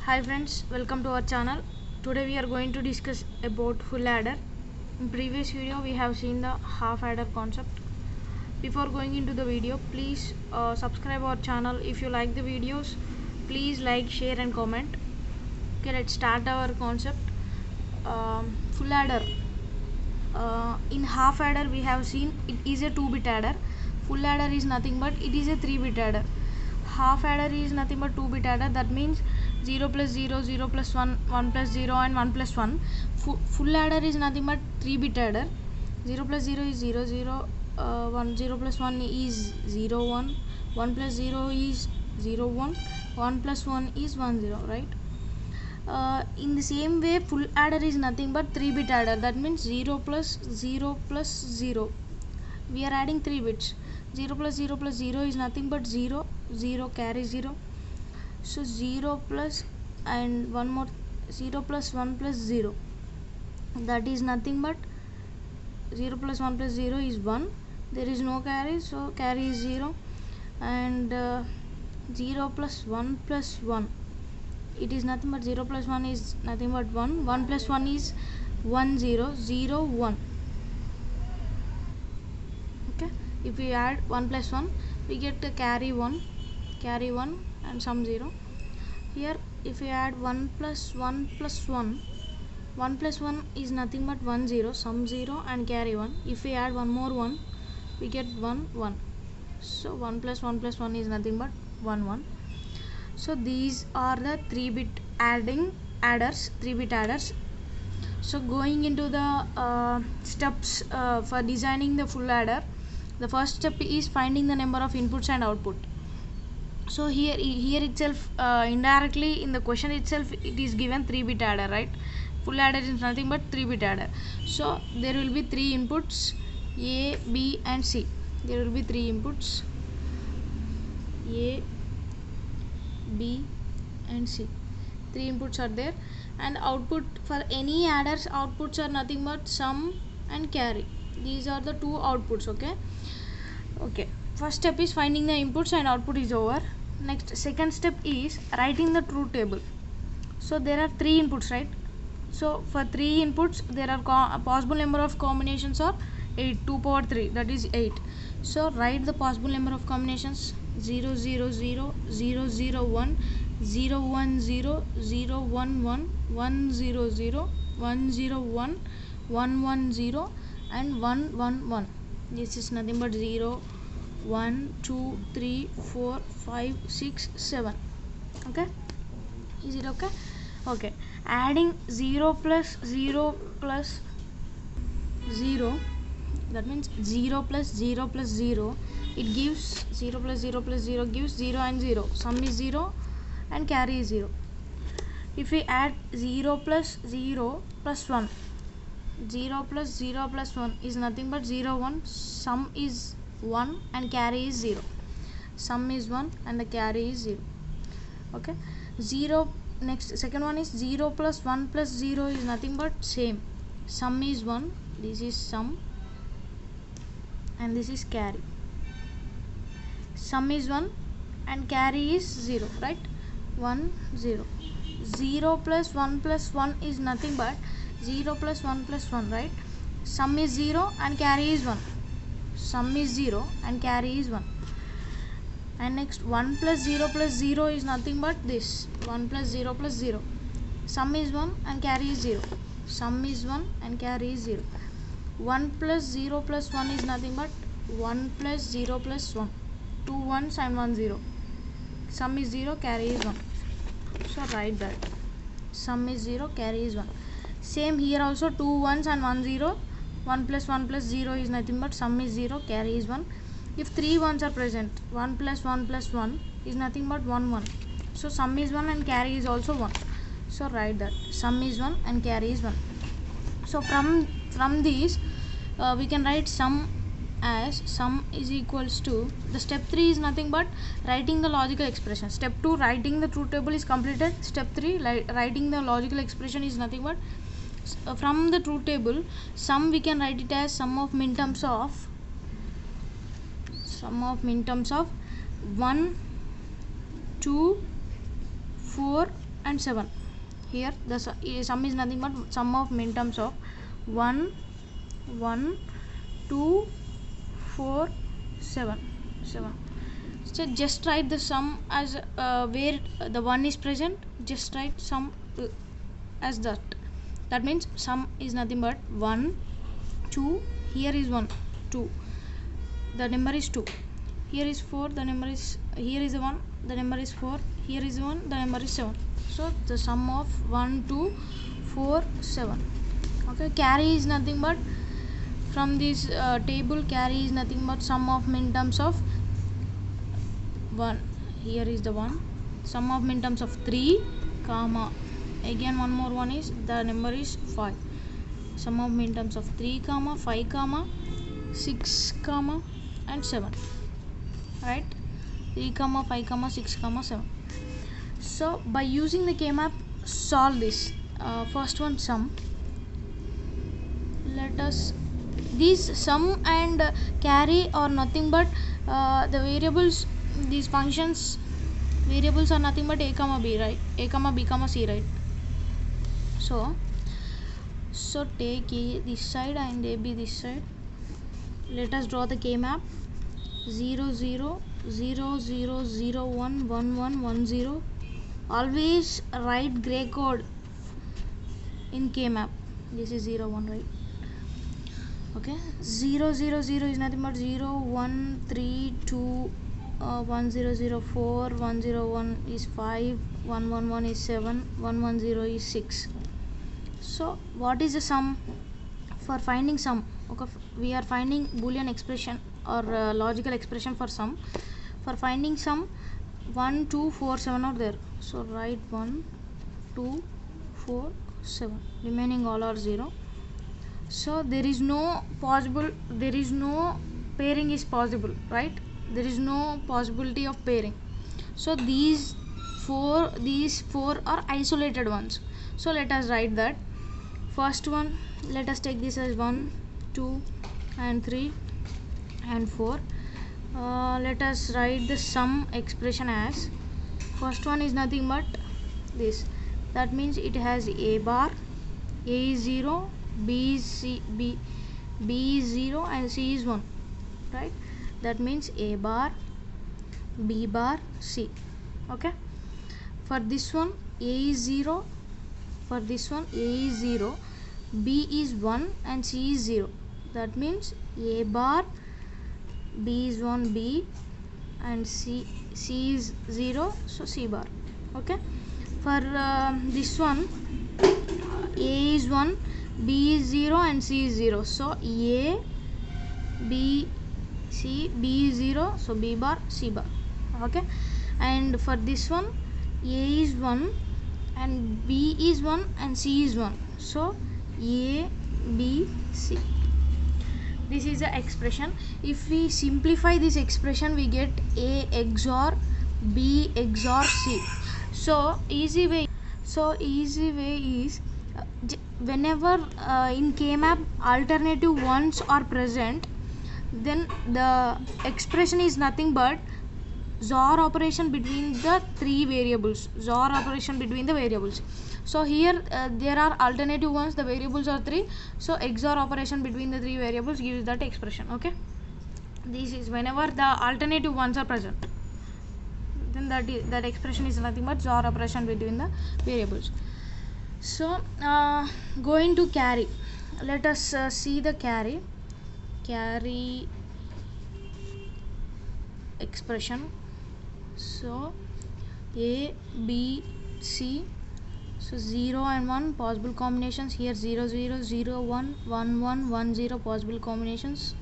Hi friends, welcome to our channel. Today we are going to discuss about full adder. In previous video we have seen the half adder concept. Before going into the video, please subscribe our channel. If you like the videos, please like, share and comment. Okay, let's start our concept. Full adder. In half adder we have seen it is a 2-bit adder. Full adder is nothing but it is a 3-bit adder. Half adder is nothing but 2-bit adder. That means 0 plus 0, 0 plus 1, 1 plus 0 and 1 plus 1. Full adder is nothing but 3-bit adder. 0 plus 0 is 0, 0, 1, 0 plus 1 is 0, 1, 1 plus 0 is 0, 1, 1 plus 1 is 1, 0, right? In the same way, full adder is nothing but 3-bit adder. That means 0 plus 0 plus 0. We are adding 3 bits. 0 plus 0 plus 0 is nothing but 0, 0 carry 0. So 0 plus and one more 0 plus 1 plus 0. That is nothing but 0 plus 1 plus 0 is 1. There is no carry, so carry is 0. And 0 plus 1 plus 1. It is nothing but 0 plus 1 is nothing but 1. 1 plus 1 is 1, 0, 0, 1. Okay. If we add 1 plus 1, we get the carry 1 and sum 0. Here if we add 1 plus 1 plus 1, 1 plus 1 is nothing but 1, 0, sum 0 and carry 1. If we add one more 1, we get 1, 1. So 1 plus 1 plus 1 is nothing but 1, 1. So these are the 3-bit adders, 3-bit adders. So going into the steps for designing the full adder, the first step is finding the number of inputs and output. So here itself, indirectly in the question itself, it is given 3-bit adder, right? Full adder is nothing but 3-bit adder. So there will be 3 inputs, A, B and C. There will be 3 inputs, A, B and C. 3 inputs are there, and output for any adders, outputs are nothing but sum and carry. These are the 2 outputs. Okay, first step is finding the inputs and output is over. Next, second step is writing the truth table. So there are 3 inputs, right? So for 3 inputs there are possible number of combinations are 8, 2 power 3, that is 8. So write the possible number of combinations: 0, 0, 0, 0, 0, 1, 0, 1, 0, 0, 1, 1, 1, 0, 0, 1, 0, 1, 1, 1, 0 and 1, 1, 1. This is nothing but 0, 1, 2, 3, 4, 5, 6, 7. Okay, is it okay? Okay, adding 0 plus 0 plus 0, that means 0 plus 0 plus 0, it gives 0 plus 0 plus 0 gives 0 and 0, sum is 0 and carry is 0. If we add 0 plus 0 plus 1, 0 plus 0 plus 1 is nothing but 0, 1, sum is 1 and carry is 0. Sum is 1 and the carry is 0. Okay, 0. Next, second one is 0 plus 1 plus 0 is nothing but same. Sum is 1, this is sum and this is carry. Sum is 1 and carry is 0, right? 1, 0. 0 plus 1 plus 1 is nothing but 0 plus 1 plus 1, right? Sum is 0 and carry is 1. Sum is 0 and carry is 1. And next, 1 plus 0 plus 0 is nothing but this, 1 plus 0 plus 0. Sum is 1 and carry is 0. Sum is 1 and carry is 0. 1 plus 0 plus 1 is nothing but 1 plus 0 plus 1. 2 1s and 1 0. Sum is 0, carry is 1. So write that. Sum is 0, carry is 1. Same here also, 2 1s and 1 0. 1 plus 0 is nothing but sum is 0, carry is 1. If 3 1s are present, 1 plus 1 plus 1 is nothing but 1 1. So sum is 1 and carry is also 1. So write that. Sum is 1 and carry is 1. So from these we can write sum as sum is equals to, the step 3 is nothing but writing the logical expression. Step 2, writing the truth table is completed. Step 3, writing the logical expression is nothing but from the truth table, sum we can write it as sum of minterms of 1, 2, 4, and 7. Here the sum is nothing but sum of minterms of 1 1 2 4 7. So just write the sum as where the 1 is present, just write sum as that. That means sum is nothing but 1 2, here is 1 2, the number is 2, here is 4, the number is, here is 1, the number is 4, here is 1, the number is 7. So the sum of 1 2 4 7. Okay, carry is nothing but from this table, carry is nothing but sum of minterms of 1, here is the 1, sum of minterms of 3 comma, again one more 1 is, the number is 5, sum of minterms of 3 comma 5 comma 6 comma and 7, right? 3 comma 5 comma 6 comma 7. So by using the K-map, solve this. First one, sum. Let us, these sum and carry are nothing but the variables, these functions variables are nothing but a comma b, right? A comma b comma c, right? So take a this side and ab this side. Let us draw the K-map. 0 0 0 0 0 1 1 1 1 0. Always write gray code in K-map. This is 0 1, right? Okay, 0 0 0 is nothing but 0 1 3 2 1 0 0 4, 1 0 1 is 5, 1 1 1 is 7, 1 1 0 is 6. So what is the sum? For finding sum, okay, we are finding Boolean expression or logical expression for sum. For finding sum, 1 2 4 7 are there, so write 1 2 4 7, remaining all are 0. So there is no possible, there is no pairing is possible, right? There is no possibility of pairing. So these four are isolated ones. So let us write that. First one, let us take this as 1 2 and 3 and 4. Let us write the sum expression as, first one is nothing but this, that means it has a bar, a is 0, b is 0 and c is 1, right? That means a bar, b bar, c. Okay, for this one a is 0, for this one a is 0, b is 1 and c is 0. That means a bar, b is 1 b and c is 0, so c bar. Okay, for this one a is 1, b is 0 and c is 0, so a b c, b is 0, so b bar, c bar. Okay, and for this one a is 1 and b is 1 and c is 1, so a b c. This is the expression. If we simplify this expression, we get a XOR b XOR c. So easy way is whenever in K-map alternative ones are present, then the expression is nothing but XOR operation between the three variables, XOR operation between the variables. So here there are alternative ones, the variables are 3, so XOR operation between the three variables gives that expression. Okay, this is whenever the alternative ones are present, then that expression is nothing but XOR operation between the variables. So going to carry, let us see the carry expression. So a b c, so 0 and 1 possible combinations, here 0 0 0 1 1 1 1 0 possible combinations.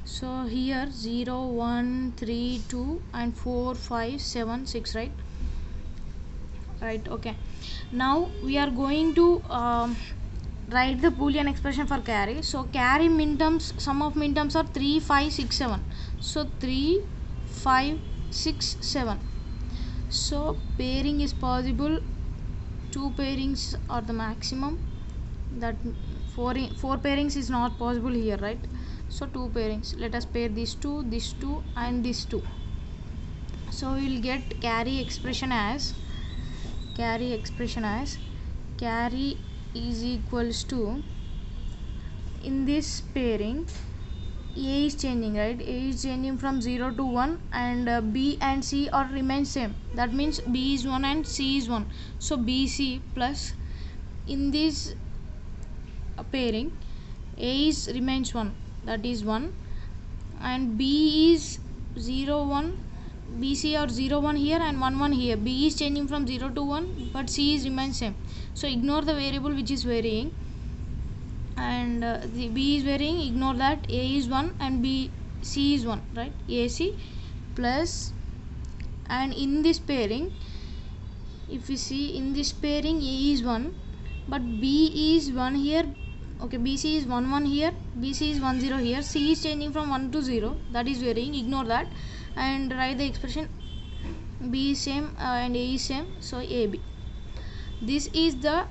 So here 0 1 3 2 and 4 5 7 6, right? Okay, now we are going to write the Boolean expression for carry. So carry minterms, sum of minterms are 3 5 6 7, so 3 5 6 7. So pairing is possible, 2 pairings are the maximum, that 4 pairings is not possible here, right? So 2 pairings, let us pair these two and these two. So we will get carry expression as carry expression as carry is equals to, in this pairing A is changing, right? A is changing from 0 to 1 and B and C are remain same. That means B is 1 and C is 1. So BC plus, in this pairing A is remains 1, that is 1, and B is 0 1, BC are 0 1 here and 1 1 here. B is changing from 0 to 1 but C is remains same. So ignore the variable which is varying, and the B is varying, ignore that. A is 1 and B C is 1, right? AC plus, and in this pairing, if you see, in this pairing A is 1 but B is 1 here. Okay, BC is 1 1 here, BC is 1 0 here, C is changing from 1 to 0, that is varying, ignore that, and write the expression B is same and A is same, so AB. This is the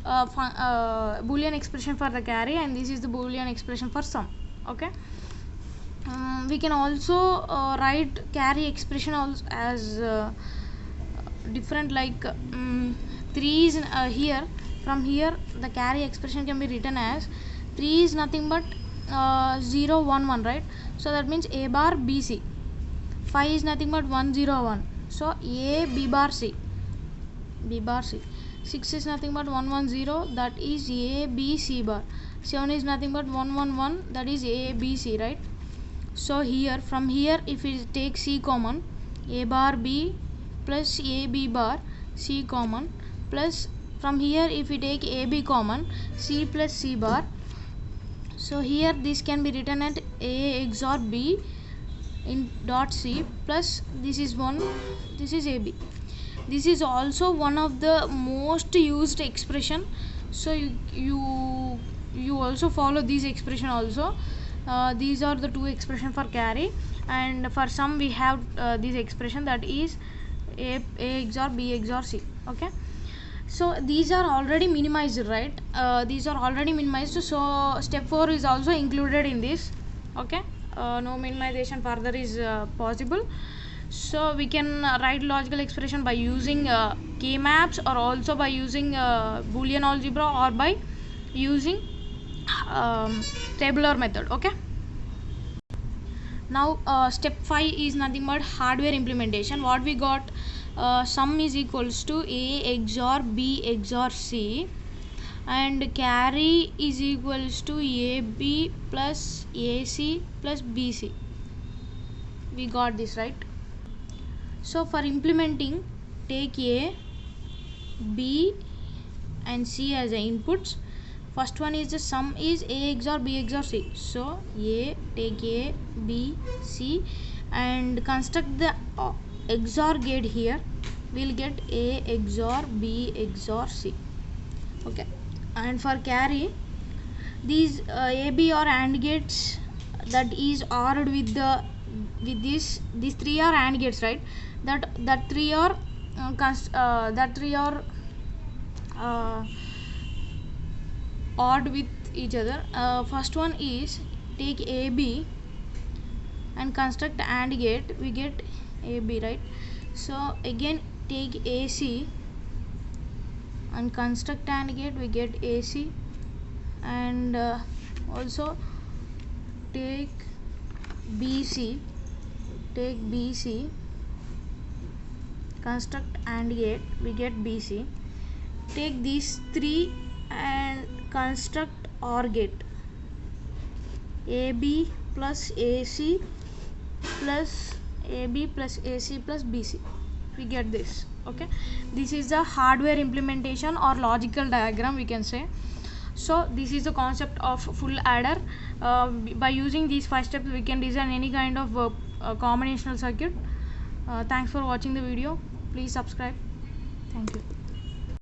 Boolean expression for the carry, and this is the Boolean expression for sum. Okay, we can also write carry expression also as different, like 3 is here. From here the carry expression can be written as 3 is nothing but 0 1 1, right? So that means A bar BC. 5 is nothing but 1 0 1, so A B bar C, B bar C. 6 is nothing but 1 1 0, that is A B C bar. 7 is nothing but 1 1 1, that is A B C, right? So here, from here, if we take C common, A bar B plus A B bar C common, plus from here if we take AB common, C plus C bar. So here this can be written at A XOR B in dot C, plus this is 1, this is AB. This is also one of the most used expression, so you also follow this expression also. These are the two expression for carry, and for sum we have this expression, that is A XOR B XOR C. Okay, so these are already minimized, right? These are already minimized, so step 4 is also included in this. Okay, no minimization further is possible. So we can write logical expression by using K-maps, or also by using Boolean algebra, or by using tabular method. Okay, now step 5 is nothing but hardware implementation. What we got, sum is equals to A XOR B XOR C, and carry is equals to AB plus AC plus BC. We got this, right? So for implementing, take A, B and C as the inputs. First one is the sum is A XOR B XOR C. So take A, B, C, and construct the XOR gate here. We'll get A XOR B XOR C. Okay, and for carry, these AB or AND gates, that is ORed with the these 3 are AND gates, right? That 3 are odd with each other. First one is take AB and construct AND gate, we get AB, right? So again take AC and construct AND gate, we get AC, and also take BC, construct AND gate, we get BC. Take these 3 and construct OR gate, AB plus AC plus AB plus AC plus BC, we get this. Okay, this is the hardware implementation or logical diagram, we can say. So this is the concept of full adder. By using these 5 steps we can design any kind of combinational circuit. Thanks for watching the video. Please subscribe. Thank you.